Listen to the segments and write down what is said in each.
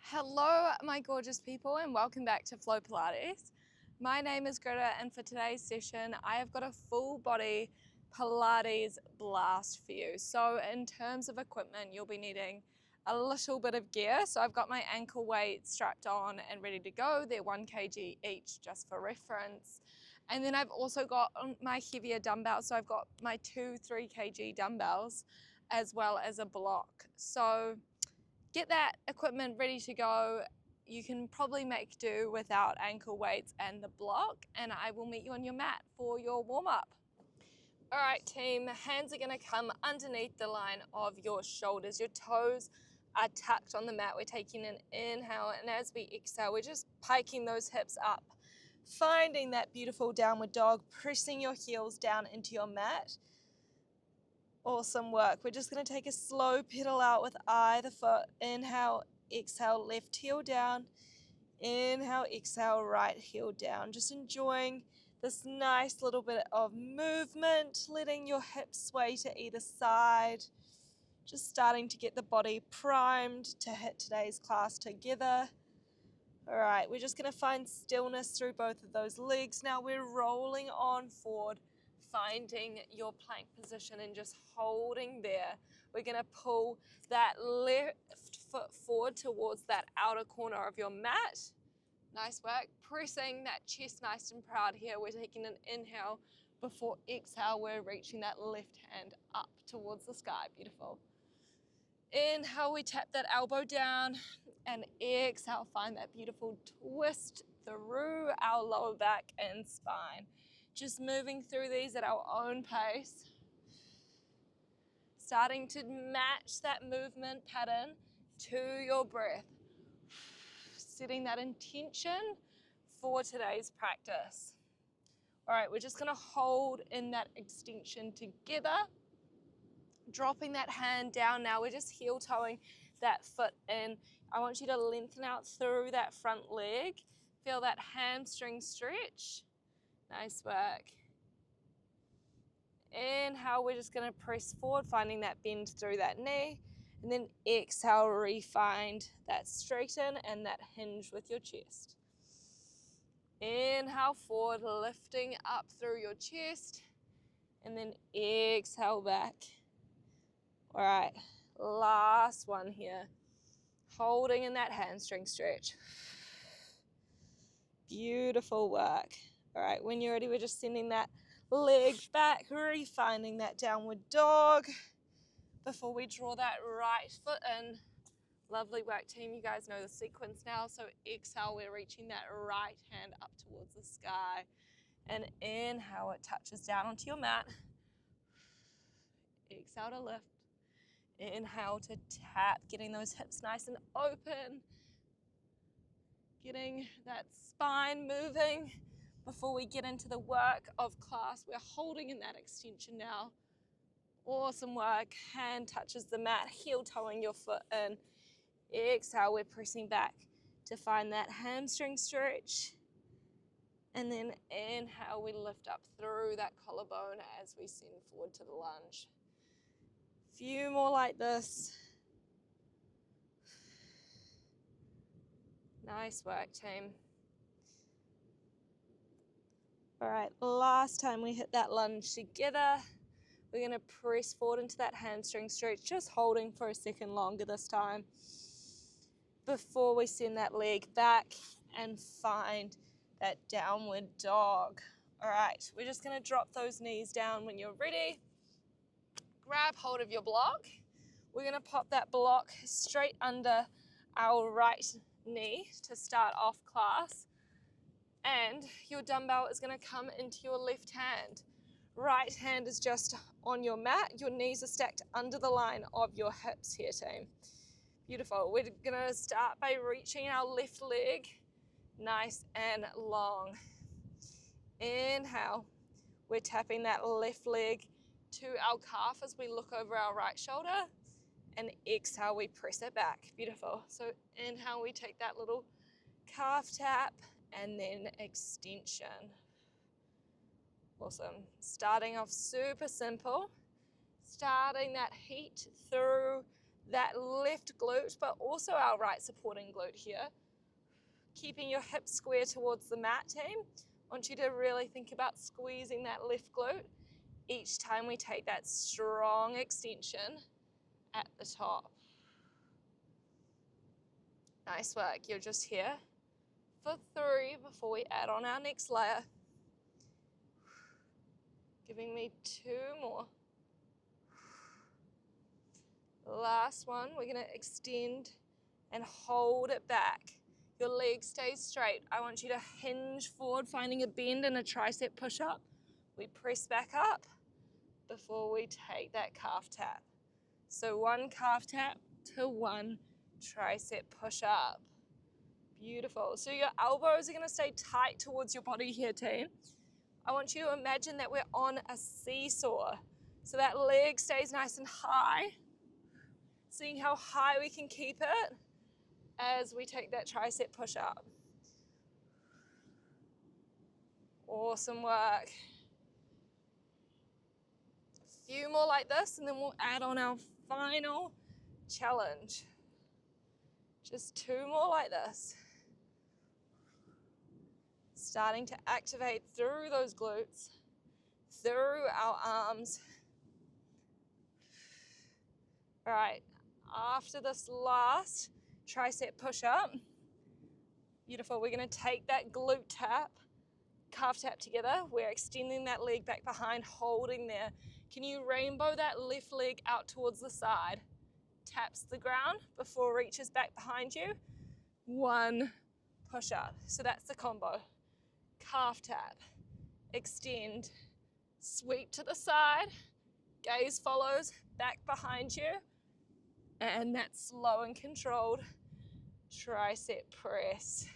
Hello, my gorgeous people, and welcome back to Flow Pilates. My name is Greta, and for today's session, I have got a full body Pilates blast for you. So in terms of equipment, you'll be needing a little bit of gear. So I've got my ankle weights strapped on and ready to go. They're 1 kg each, just for reference. And then I've also got my heavier dumbbells. So I've got my 3 kg dumbbells, as well as a block. So get that equipment ready to go. You can probably make do without ankle weights and the block, and I will meet you on your mat for your warm-up. All right, team, hands are gonna come underneath the line of your shoulders. Your toes are tucked on the mat. We're taking an inhale, and as we exhale, we're just piking those hips up, finding that beautiful downward dog, pressing your heels down into your mat. Awesome work. We're just going to take a slow pedal out with either foot. Inhale, exhale, left heel down. Inhale, exhale, right heel down. Just enjoying this nice little bit of movement, letting your hips sway to either side. Just starting to get the body primed to hit today's class together. All right, we're just going to find stillness through both of those legs. Now we're rolling on forward, finding your plank position and just holding there. We're going to pull that left foot forward towards that outer corner of your mat. Nice work. Pressing that chest nice and proud here. We're taking an inhale. Before exhale, we're reaching that left hand up towards the sky. Beautiful. Inhale, we tap that elbow down, and exhale, find that beautiful twist through our lower back and spine. Just moving through these at our own pace. Starting to match that movement pattern to your breath. Setting that intention for today's practice. All right, we're just gonna hold in that extension together. Dropping that hand down now, we're just heel toeing that foot in. I want you to lengthen out through that front leg. Feel that hamstring stretch. Nice work. Inhale, we're just gonna press forward, finding that bend through that knee. And then exhale, re-find that straighten and that hinge with your chest. Inhale forward, lifting up through your chest. And then exhale back. All right, last one here. Holding in that hamstring stretch. Beautiful work. All right, when you're ready, we're just sending that leg back, refinding that downward dog before we draw that right foot in. Lovely work, team. You guys know the sequence now. So exhale, we're reaching that right hand up towards the sky. And inhale, it touches down onto your mat. Exhale to lift. Inhale to tap, getting those hips nice and open. Getting that spine moving before we get into the work of class. We're holding in that extension now. Awesome work. Hand touches the mat, heel toeing your foot in. Exhale, we're pressing back to find that hamstring stretch. And then inhale, we lift up through that collarbone as we send forward to the lunge. Few more like this. Nice work, team. All right, last time we hit that lunge together, we're gonna press forward into that hamstring stretch, just holding for a second longer this time before we send that leg back and find that downward dog. All right, we're just gonna drop those knees down when you're ready. Grab hold of your block. We're gonna pop that block straight under our right knee to start off class. And your dumbbell is gonna come into your left hand. Right hand is just on your mat. Your knees are stacked under the line of your hips here, team. Beautiful. We're gonna start by reaching our left leg nice and long. Inhale. We're tapping that left leg to our calf as we look over our right shoulder. And exhale, we press it back. Beautiful. So inhale, we take that little calf tap and then extension. Awesome. Starting off super simple. Starting that heat through that left glute, but also our right supporting glute here. Keeping your hips square towards the mat, team. I want you to really think about squeezing that left glute each time we take that strong extension at the top. Nice work. You're just here for 3 before we add on our next layer. Giving me 2 more. Last one, we're going to extend and hold it back. Your leg stays straight. I want you to hinge forward, finding a bend in a tricep push-up. We press back up before we take that calf tap. So 1 calf tap to 1 tricep push-up. Beautiful. So your elbows are going to stay tight towards your body here, team. I want you to imagine that we're on a seesaw. So that leg stays nice and high. Seeing how high we can keep it as we take that tricep push-up. Awesome work. A few more like this, and then we'll add on our final challenge. Just 2 more like this. Starting to activate through those glutes, through our arms. All right, after this last tricep push-up, beautiful, we're gonna take that glute tap, calf tap together. We're extending that leg back behind, holding there. Can you rainbow that left leg out towards the side? Taps the ground before it reaches back behind you. 1 push-up. So that's the combo. Calf tap, extend, sweep to the side, gaze follows, back behind you, and that slow and controlled tricep press.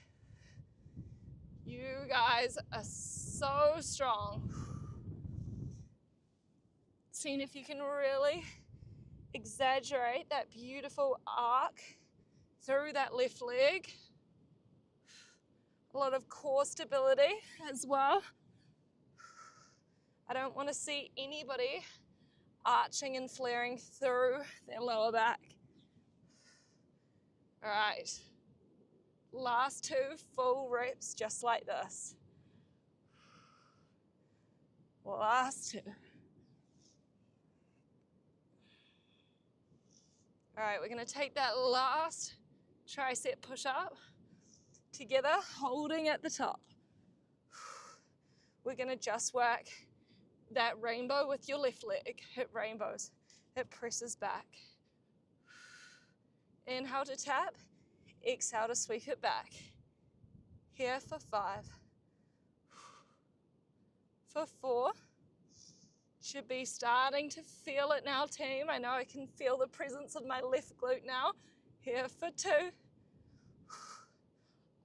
You guys are so strong. Seeing if you can really exaggerate that beautiful arc through that left leg. A lot of core stability as well. I don't want to see anybody arching and flaring through their lower back. All right, last 2 full reps just like this. Last 2. All right, we're going to take that last tricep push-up together, holding at the top. We're going to just work that rainbow with your left leg. Hip rainbows. It presses back. Inhale to tap. Exhale to sweep it back. Here for 5. For 4. Should be starting to feel it now, team. I know I can feel the presence of my left glute now. Here for 2.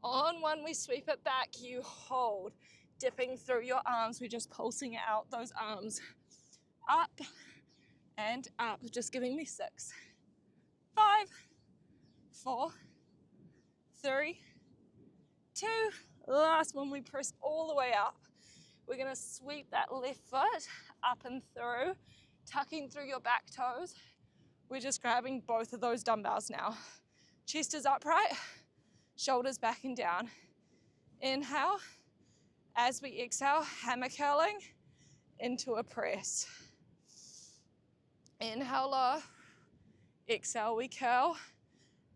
On 1, we sweep it back, you hold. Dipping through your arms, we're just pulsing out those arms. Up and up, just giving me 6. 5, 4, 3, 2. Last one, we press all the way up. We're gonna sweep that left foot up and through, tucking through your back toes. We're just grabbing both of those dumbbells now. Chest is upright, shoulders back and down. Inhale. As we exhale, hammer curling into a press. Inhale low, exhale we curl,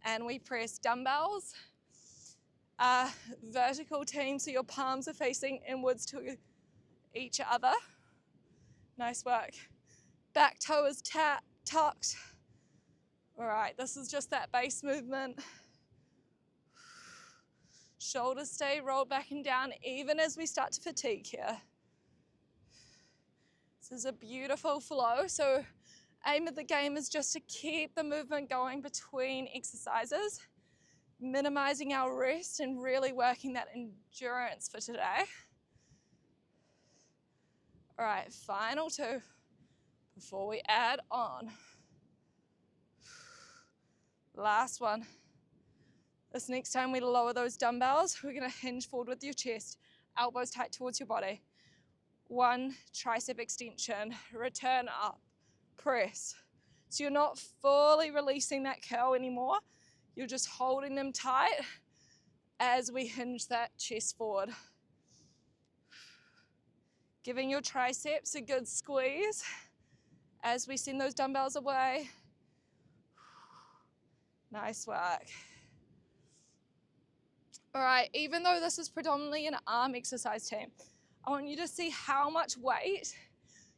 and we press. Dumbbells are vertical, team, so your palms are facing inwards to each other. Nice work. Back toe is tucked. All right, this is just that base movement. Shoulders stay rolled back and down even as we start to fatigue here. This is a beautiful flow. So aim of the game is just to keep the movement going between exercises, minimizing our rest and really working that endurance for today. All right, final 2 before we add on. Last one. This next time we lower those dumbbells, we're gonna hinge forward with your chest, elbows tight towards your body. 1 tricep extension, return up, press. So you're not fully releasing that curl anymore. You're just holding them tight as we hinge that chest forward. Giving your triceps a good squeeze as we send those dumbbells away. Nice work. All right, even though this is predominantly an arm exercise team, I want you to see how much weight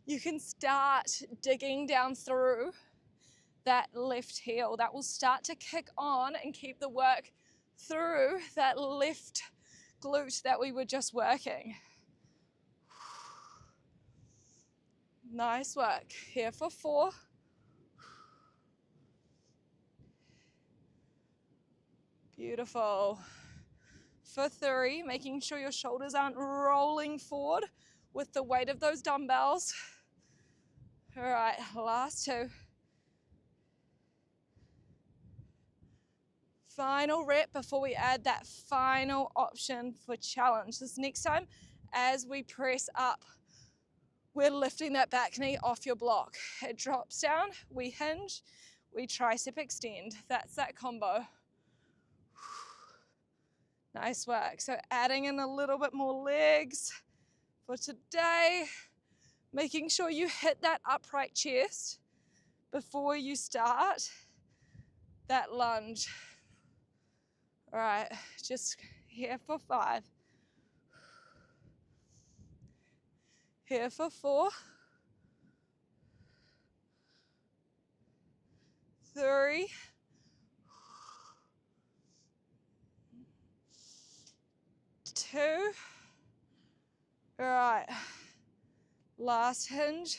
you can start digging down through that left heel. That will start to kick on and keep the work through that left glute that we were just working. Nice work. Here for 4. Beautiful. For 3, making sure your shoulders aren't rolling forward with the weight of those dumbbells. All right, last 2. Final rep before we add that final option for challenge. This next time, as we press up, we're lifting that back knee off your block. It drops down, we hinge, we tricep extend. That's that combo. Nice work. So adding in a little bit more legs for today, making sure you hit that upright chest before you start that lunge. All right, just here for 5. Here for 4. 3. 2. All right, last hinge,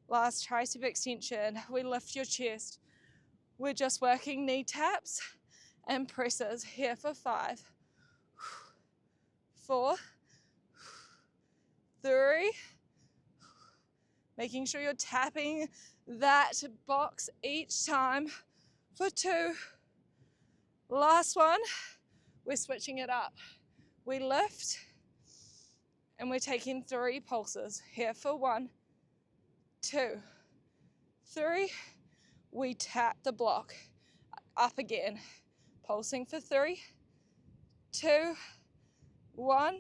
last tricep extension. We lift your chest. We're just working knee taps and presses. Here for 5. 4. 3. Making sure you're tapping that box each time for 2. Last one, we're switching it up. We lift and we're taking 3 pulses. Here for 1, 2, 3. We tap the block up again. Pulsing for 3, 2, 1.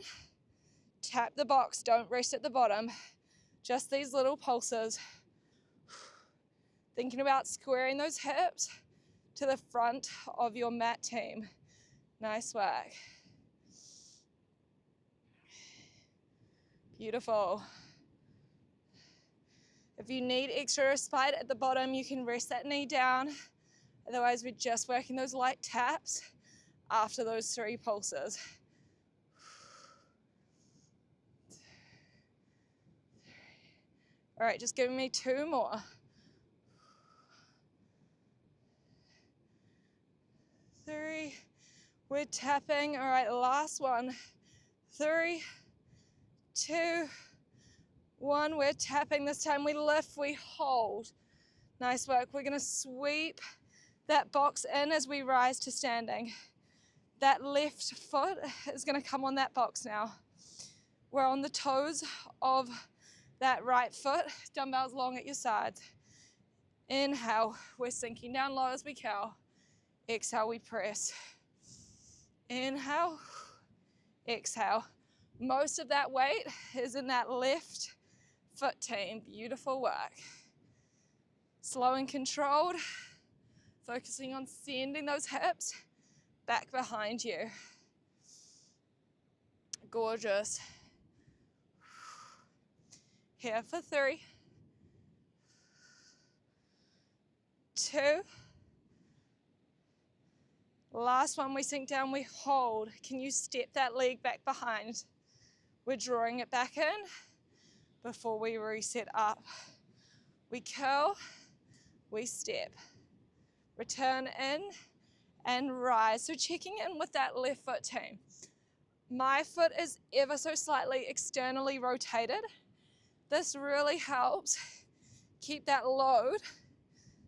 Tap the box, don't rest at the bottom. Just these little pulses. Thinking about squaring those hips to the front of your mat team. Nice work. Beautiful. If you need extra respite at the bottom, you can rest that knee down. Otherwise, we're just working those light taps after those 3 pulses. All right, just giving me 2 more. 3. We're tapping. All right, last one. 3, 2, 1. We're tapping. This time we lift, we hold. Nice work. We're going to sweep that box in as we rise to standing. That left foot is going to come on that box now. We're on the toes of that right foot, dumbbells long at your sides. Inhale, we're sinking down low as we curl. Exhale, we press. Inhale, exhale. Most of that weight is in that left foot team. Beautiful work. Slow and controlled. Focusing on sending those hips back behind you. Gorgeous. Here for 3, 2. Last one, we sink down, we hold. Can you step that leg back behind? We're drawing it back in before we reset up. We curl, we step. Return in and rise. So checking in with that left foot team. My foot is ever so slightly externally rotated. This really helps keep that load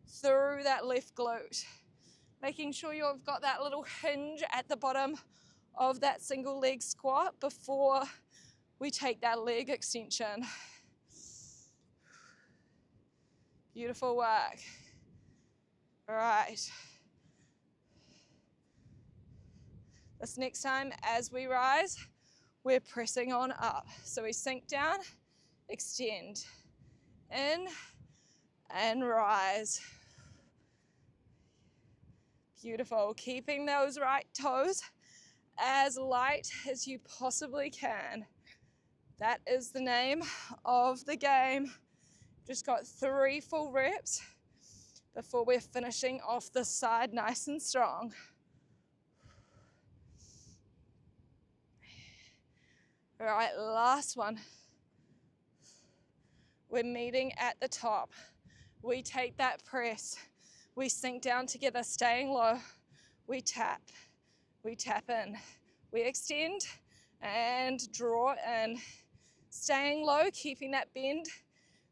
through that left glute. Making sure you've got that little hinge at the bottom of that single leg squat before we take that leg extension. Beautiful work. All right. This next time as we rise, we're pressing on up. So we sink down, extend, in, and rise. Beautiful. Keeping those right toes as light as you possibly can. That is the name of the game. Just got 3 full reps before we're finishing off the side nice and strong. All right, last one. We're meeting at the top. We take that press. We sink down together, staying low. We tap in. We extend and draw in. Staying low, keeping that bend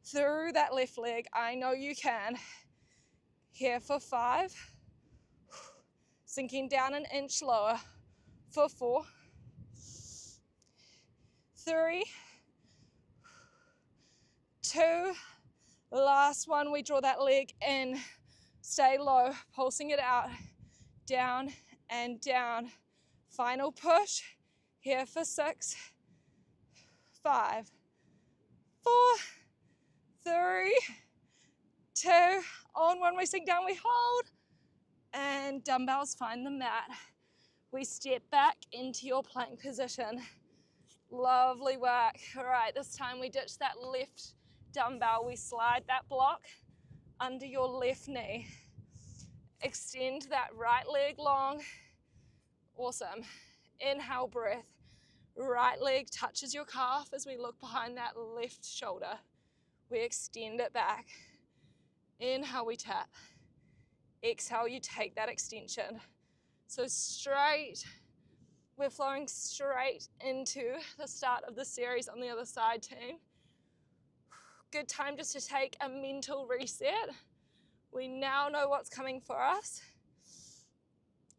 through that left leg. I know you can. Here for 5. Sinking down an inch lower for 4. 3, 2, last one, we draw that leg in, stay low, pulsing it out, down and down. Final push, here for 6, 5, 4, 3, 2, on. When we sink down, we hold, and dumbbells find the mat. We step back into your plank position. Lovely work. All right, this time we ditch that left dumbbell. We slide that block under your left knee. Extend that right leg long. Awesome. Inhale, breath. Right leg touches your calf as we look behind that left shoulder. We extend it back. Inhale, we tap. Exhale, you take that extension. So straight. We're flowing straight into the start of the series on the other side, team. Good time just to take a mental reset. We now know what's coming for us.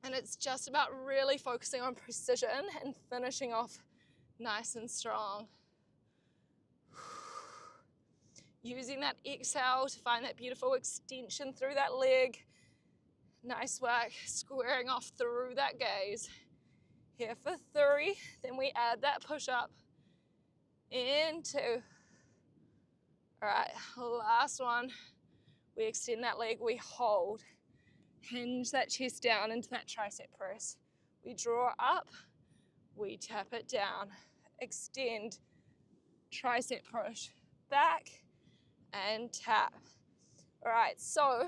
And it's just about really focusing on precision and finishing off nice and strong. Using that exhale to find that beautiful extension through that leg. Nice work, squaring off through that gaze. Here for 3, then we add that push up. In 2. All right, last one. We extend that leg, we hold. Hinge that chest down into that tricep press. We draw up, we tap it down. Extend, tricep push, back, and tap. All right, so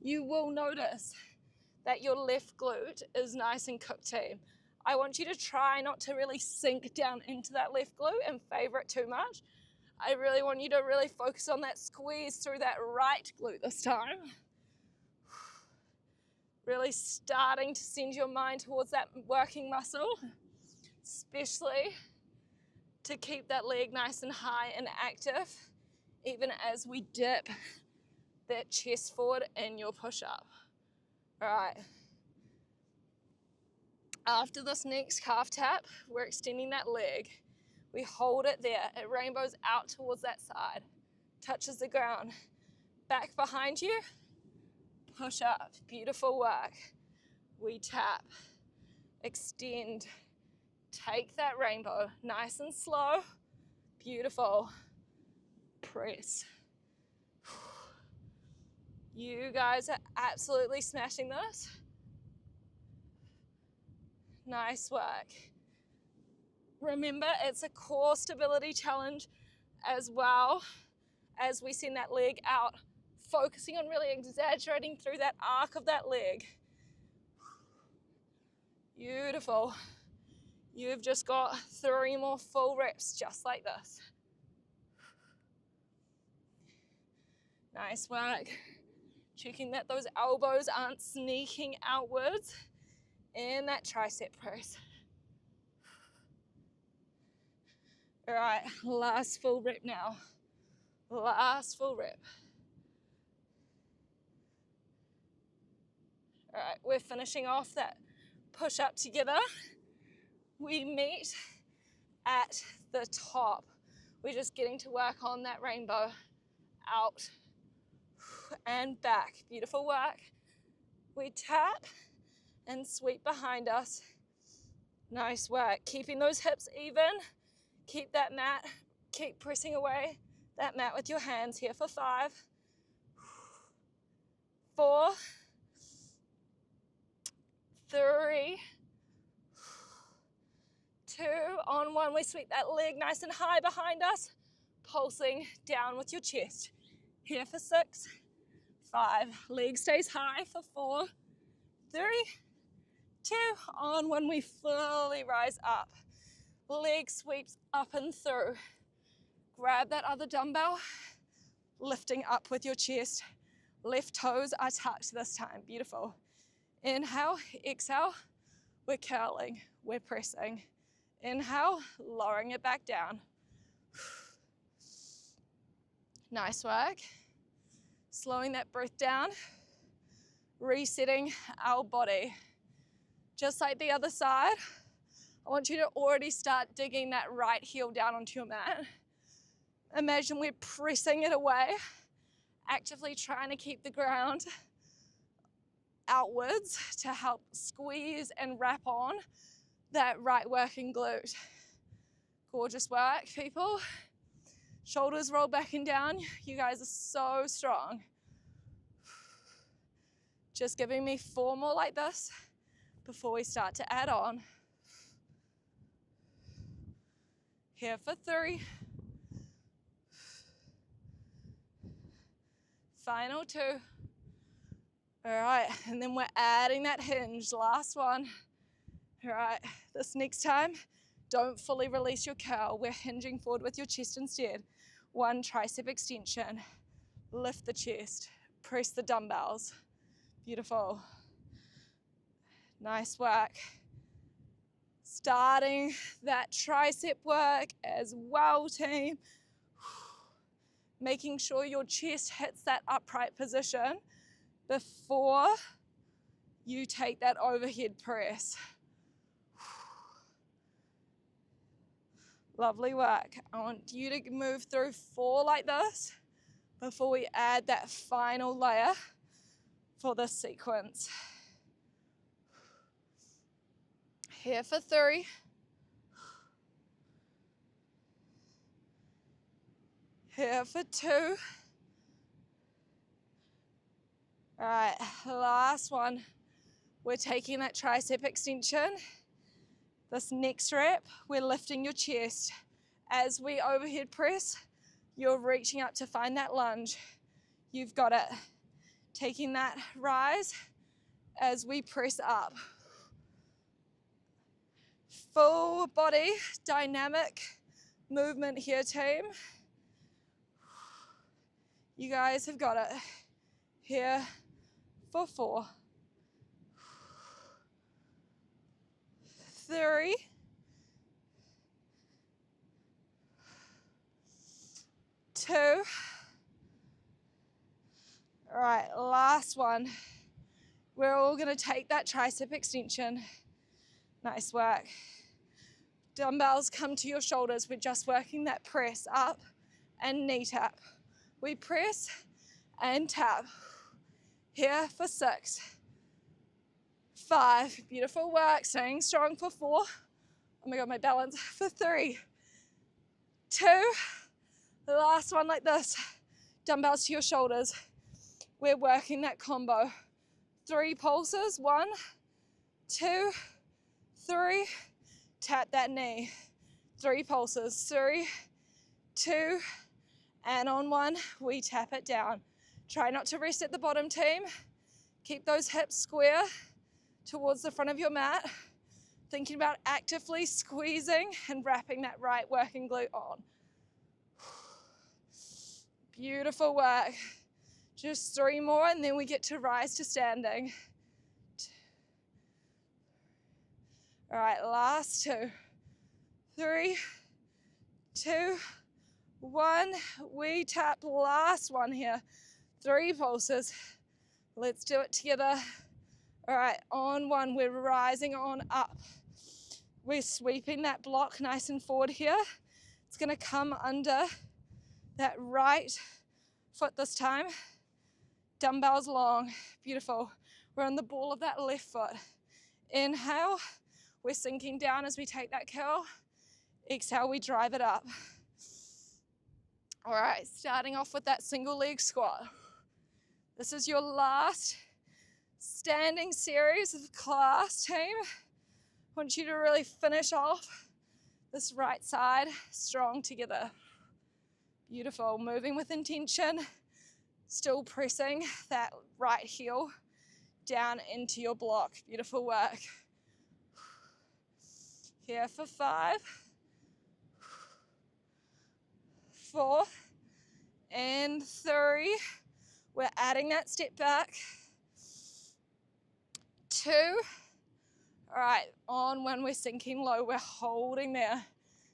you will notice that your left glute is nice and cooked, team. I want you to try not to really sink down into that left glute and favor it too much. I really want you to really focus on that squeeze through that right glute this time. Really starting to send your mind towards that working muscle, especially to keep that leg nice and high and active, even as we dip that chest forward in your push-up. All right. After this next calf tap, we're extending that leg. We hold it there. It rainbows out towards that side. Touches the ground. Back behind you. Push up. Beautiful work. We tap. Extend. Take that rainbow. Nice and slow. Beautiful. Press. You guys are absolutely smashing this. Nice work. Remember, it's a core stability challenge as well as we send that leg out, focusing on really exaggerating through that arc of that leg. Beautiful. You've just got 3 more full reps just like this. Nice work. Checking that those elbows aren't sneaking outwards in that tricep press. All right, last full rep now. Last full rep. All right, we're finishing off that push up together. We meet at the top. We're just getting to work on that rainbow. Out and back. Beautiful work. We tap and sweep behind us. Nice work. Keeping those hips even. Keep that mat. Keep pressing away that mat with your hands here for 5, 4, 3, 2, on 1. We sweep that leg nice and high behind us, pulsing down with your chest. Here for 6, 5, leg stays high for 4, 3, 2, on 1. We fully rise up. Leg sweeps up and through. Grab that other dumbbell, lifting up with your chest. Left toes are tucked this time. Beautiful. Inhale, exhale. We're curling, we're pressing. Inhale, lowering it back down. Nice work. Slowing that breath down. Resetting our body. Just like the other side, I want you to already start digging that right heel down onto your mat. Imagine we're pressing it away, actively trying to keep the ground outwards to help squeeze and wrap on that right working glute. Gorgeous work, people. Shoulders roll back and down. You guys are so strong. Just giving me 4 more like this before we start to add on. Here for 3. Final 2. All right, and then we're adding that hinge. Last one. All right, this next time, don't fully release your curl. We're hinging forward with your chest instead. 1 tricep extension. Lift the chest. Press the dumbbells. Beautiful. Nice work. Starting that tricep work as well, team. Making sure your chest hits that upright position before you take that overhead press. Lovely work. I want you to move through 4 like this before we add that final layer for this sequence. Here for 3. Here for 2. All right, last one. We're taking that tricep extension. This next rep, we're lifting your chest. As we overhead press, you're reaching up to find that lunge. You've got it. Taking that rise as we press up. Full body dynamic movement here, team. You guys have got it. Here for 4, 3, 2. All right, last one. We're all gonna take that tricep extension. Nice work. Dumbbells come to your shoulders. We're just working that press up and knee tap. We press and tap. Here for 6, 5. Beautiful work. Staying strong for 4. Oh my God, my balance. For 3, 2. The last one like this. Dumbbells to your shoulders. We're working that combo. 3 pulses. 1, 2, 3. Tap that knee. 3 pulses. 3, 2, and on 1, we tap it down. Try not to rest at the bottom, team. Keep those hips square towards the front of your mat. Thinking about actively squeezing and wrapping that right working glute on. Beautiful work. Just 3 more and then we get to rise to standing. All right, last 2. 3, 2, 1. We tap last one here. 3 pulses. Let's do it together. All right, on 1, we're rising on up. We're sweeping that block nice and forward here. It's gonna come under that right foot this time. Dumbbells long, beautiful. We're on the ball of that left foot. Inhale, we're sinking down as we take that curl. Exhale, we drive it up. All right, starting off with that single leg squat. This is your last standing series of class, team. I want you to really finish off this right side strong together. Beautiful, moving with intention, still pressing that right heel down into your block. Beautiful work. Here for 5, 4, and 3. We're adding that step back. 2. All right, on when we're sinking low, we're holding there.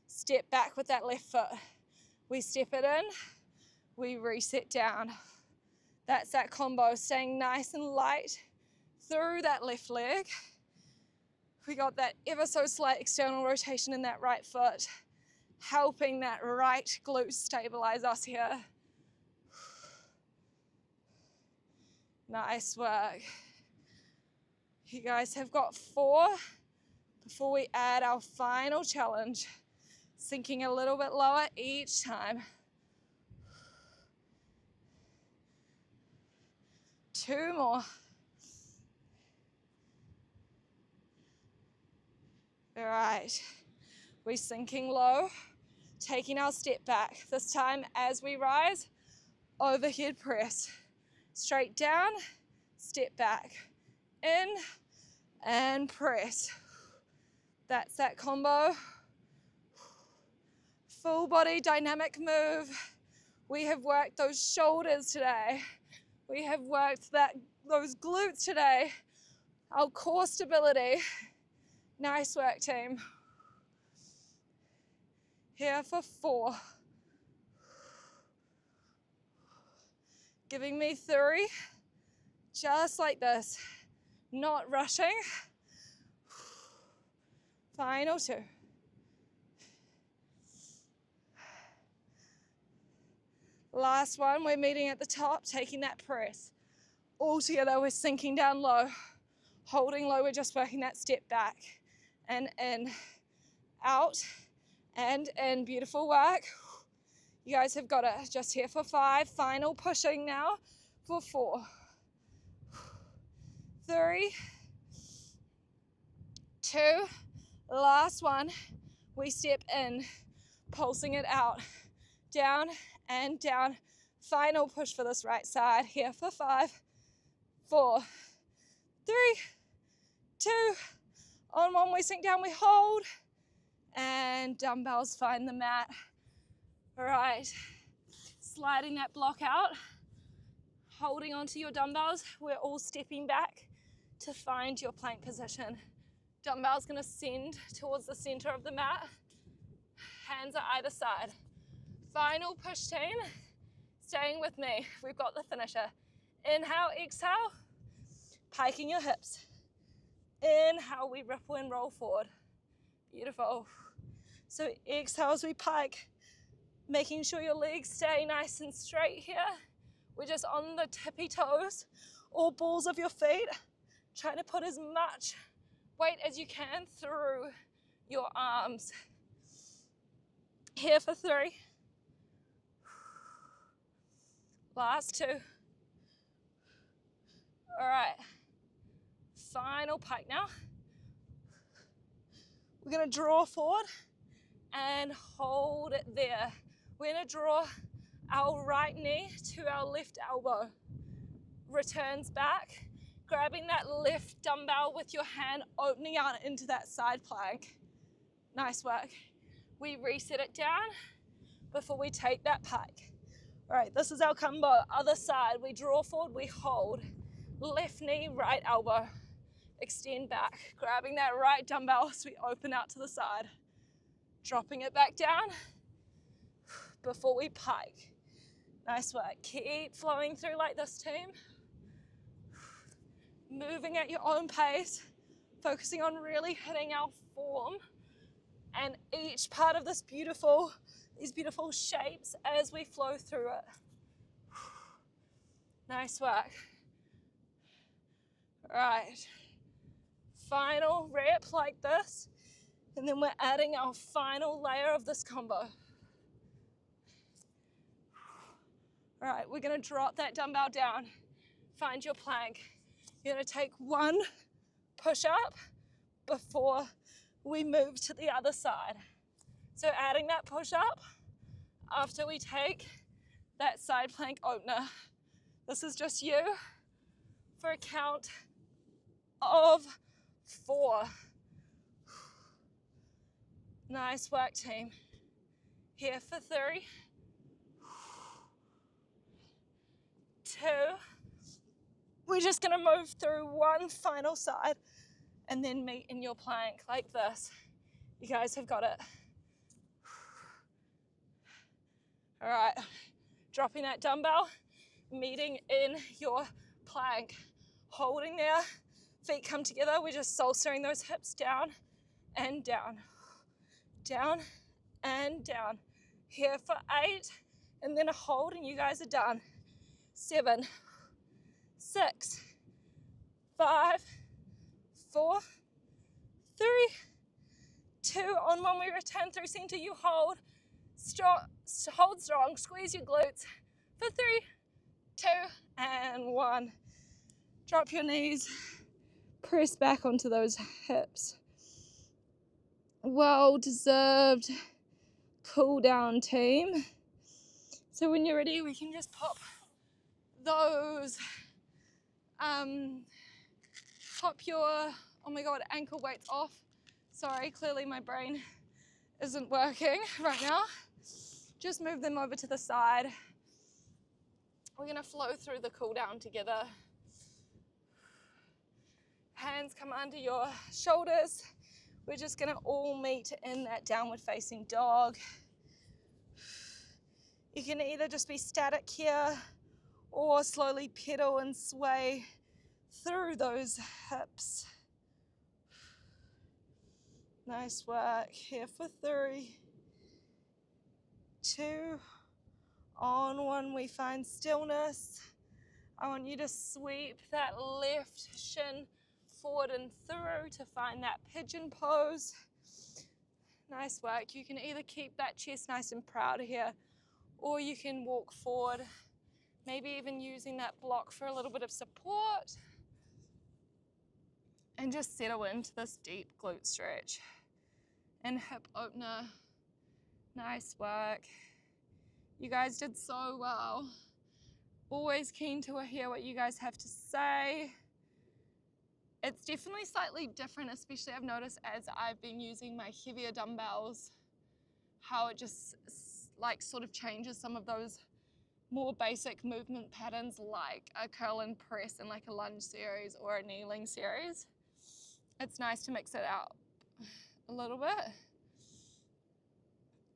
Step back with that left foot. We step it in, we reset down. That's that combo, staying nice and light through that left leg. We got that ever so slight external rotation in that right foot, helping that right glute stabilize us here. Nice work. You guys have got 4 before we add our final challenge, sinking a little bit lower each time. 2 more. All right, we're sinking low, taking our step back. This time as we rise, overhead press. Straight down, step back, in and press. That's that combo. Full body dynamic move. We have worked those shoulders today. We have worked those glutes today. Our core stability. Nice work, team. Here for 4. Giving me 3. Just like this. Not rushing. Final 2. Last one, we're meeting at the top, taking that press. All together, we're sinking down low. Holding low, we're just working that step back. And in, out, and in. Beautiful work. You guys have got it. Just here for 5. Final pushing now for 4. 3, 2, last one. We step in, pulsing it out. Down and down. Final push for this right side. Here for 5, 4, 3, 2. On 1, we sink down, we hold. And dumbbells find the mat. All right, sliding that block out. Holding onto your dumbbells. We're all stepping back to find your plank position. Dumbbells gonna send towards the center of the mat. Hands are either side. Final push, team. Staying with me. We've got the finisher. Inhale, exhale. Piking your hips. Inhale, we ripple and roll forward. Beautiful. So exhale as we pike. Making sure your legs stay nice and straight here. We're just on the tippy toes or balls of your feet. Trying to put as much weight as you can through your arms. Here for 3. Last 2. All right. Final pike now. We're going to draw forward and hold it there. We're going to draw our right knee to our left elbow. Returns back, grabbing that left dumbbell with your hand, opening out into that side plank. Nice work. We reset it down before we take that pike. All right, this is our combo. Other side, we draw forward, we hold. Left knee, right elbow. Extend back, grabbing that right dumbbell as we open out to the side. Dropping it back down before we pike. Nice work. Keep flowing through like this, team. Moving at your own pace, focusing on really hitting our form and each part of these beautiful shapes as we flow through it. Nice work. Right, final rep like this, and then we're adding our final layer of this combo. All right, we're gonna drop that dumbbell down, find your plank. You're gonna take one push up before we move to the other side. So adding that push up after we take that side plank opener. This is just you for a count of 4. Nice work, team. Here for 3, 2. We're just gonna move through one final side and then meet in your plank like this. You guys have got it. All right, dropping that dumbbell, meeting in your plank, holding there, feet come together. We're just solstering those hips down and down, down and down. Here for 8, and then a hold, and you guys are done. 7, 6, 5, 4, 3, 2. On one, we return through center. You hold strong, hold strong, squeeze your glutes for 3, 2, and 1. Drop your knees, press back onto those hips. Well deserved cool down, team. So when you're ready, we can just pop those, pop your, oh my God, ankle weights off. Sorry, clearly my brain isn't working right now. Just move them over to the side. We're gonna flow through the cool down together. Hands come under your shoulders. We're just gonna all meet in that downward facing dog. You can either just be static here or slowly pedal and sway through those hips. Nice work. Here for 3, 2. On one, we find stillness. I want you to sweep that left shin forward and through to find that pigeon pose. Nice work. You can either keep that chest nice and proud here, or you can walk forward, maybe even using that block for a little bit of support, and just settle into this deep glute stretch and hip opener. Nice work. You guys did so well. Always keen to hear what you guys have to say. It's definitely slightly different, especially I've noticed as I've been using my heavier dumbbells, how it just like sort of changes some of those more basic movement patterns like a curl and press and like a lunge series or a kneeling series. It's nice to mix it out a little bit.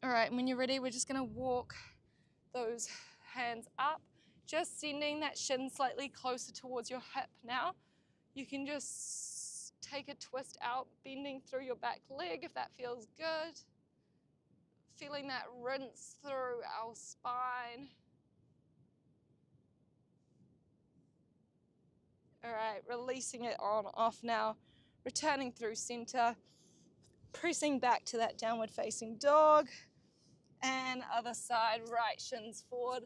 All right, when you're ready, we're just gonna walk those hands up, just sending that shin slightly closer towards your hip now. You can just take a twist out, bending through your back leg if that feels good. Feeling that rinse through our spine. All right, releasing it on off now, returning through center, pressing back to that downward facing dog, and other side, right shins forward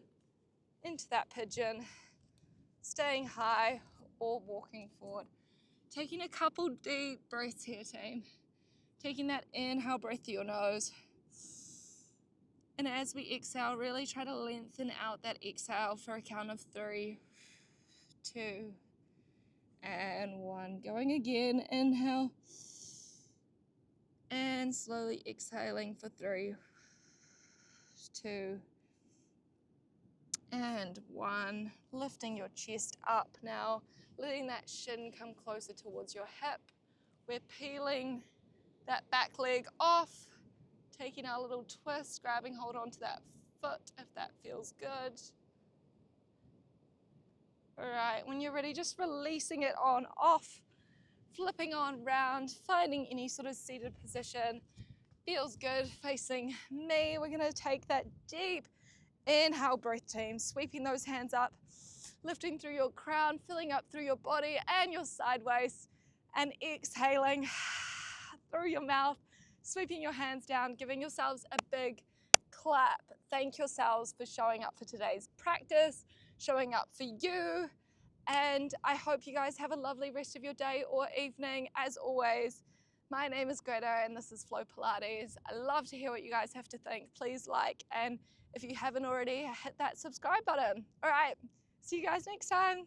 into that pigeon, staying high or walking forward. Taking a couple deep breaths here, team. Taking that inhale breath through your nose. And as we exhale, really try to lengthen out that exhale for a count of 3, 2, and 1. Going again, inhale. And slowly exhaling for 3, 2, and 1. Lifting your chest up now, letting that shin come closer towards your hip. We're peeling that back leg off, taking our little twist, grabbing hold onto that foot if that feels good. All right, when you're ready, just releasing it on, off, flipping on round, finding any sort of seated position. Feels good facing me. We're gonna take that deep inhale breath, team, sweeping those hands up, lifting through your crown, filling up through your body and your side waist, and exhaling through your mouth, sweeping your hands down, giving yourselves a big clap. Thank yourselves for showing up for today's practice, showing up for you, and I hope you guys have a lovely rest of your day or evening. As always, my name is Greta and this is Flow Pilates. I love to hear what you guys have to think. Please like, and if you haven't already, hit that subscribe button. All right, see you guys next time.